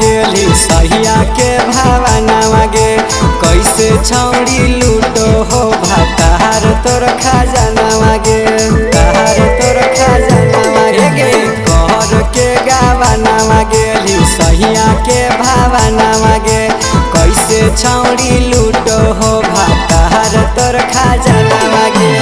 गेली सहिया के भावनावा गे कैसे छौड़ी लूटो हो भातार तोर खजानावा गे तार तोर खजानावा गे घर के गावनावा गेली सहिया के भावनावा गे कैसे छौड़ी लूटो हो भातार तोर खजानावा गे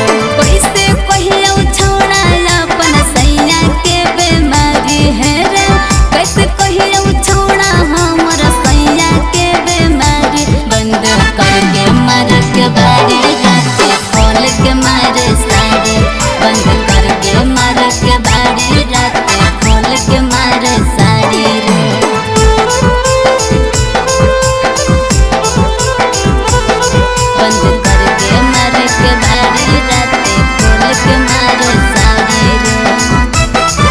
कैसे कहियो छौड़ा अपन सैया के बेमारी है रे कैसे कहियो छौड़ा हमर सैया के बेमारी बंद करके मार के बाड़ी रात खोल के मारे साड़ी बंद करके मार के बाड़ी रात खोल के मारे साड़ी रे बंद करके मार के बाड़ी रात खोल के मारे साड़ी रे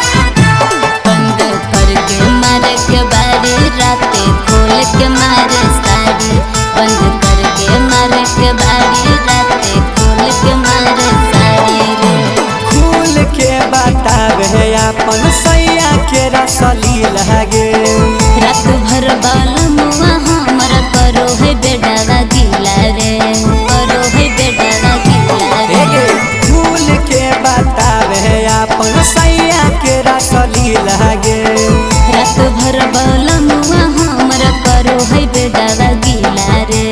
बंद करके मार के बाड़ी रात खोल के मारे साड़ी बंद करके मार के बाड़ी रात खोल के मारे साड़ी रे खुल के बतावे अपन सैया के रसली लगे रात भर बालमुआ हमर करो है बेडावा गिला रे करो है बेडावा गिला रे खुल के बतावे अपन सैया के रसली लगे रात भर बालमुआ हमर करो है बेडावा गिला रे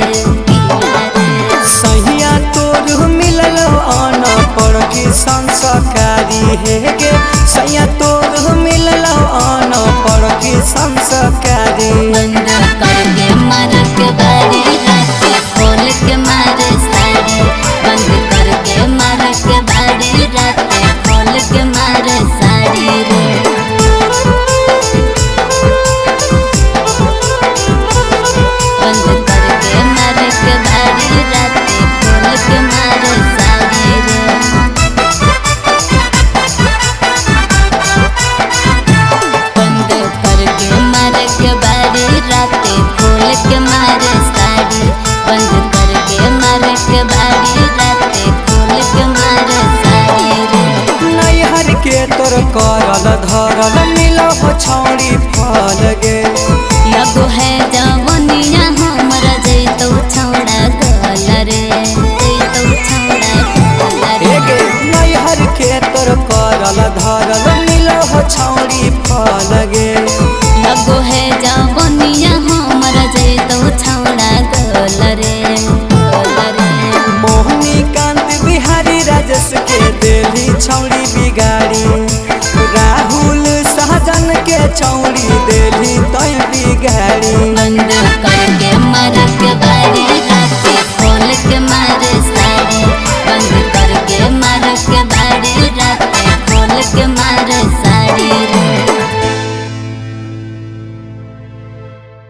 सैया तोर मिलल अन पर की संस्कारी हे गे सैया तोर मिलल अन पर की संस्कारी बंद करके मार के बाड़ी रात खोल के मारे साड़ी बंद करके मार के बाड़ी रात खोल के मारे साड़ी रे बंद करके मार के बाड़ी रात खोल के मारे साड़ी रे बंद करके मार के बाड़ी रात खोल के मारे साड़ी बंद करके मार के बाड़ी रात खोल के मारे साड़ी रे नैहर के तोर करल धरल मिलो छौड़ी फल गे लगो है जवनिया हमर जैतो छौड़ा गल रे जैतो छौड़ा गल रे नैहर के तोर करल धरल मिलो छौड़ी फल गे लगो है जवनिया हमर जैतो छौड़ा गल रे मोहनी कांत बिहारी राजस के देली छौड़ी बिगाड़ी राहुल सहजन के छौड़ी देली तय बिगाड़ी बंद करके मार के बाड़ी रात खोल के मार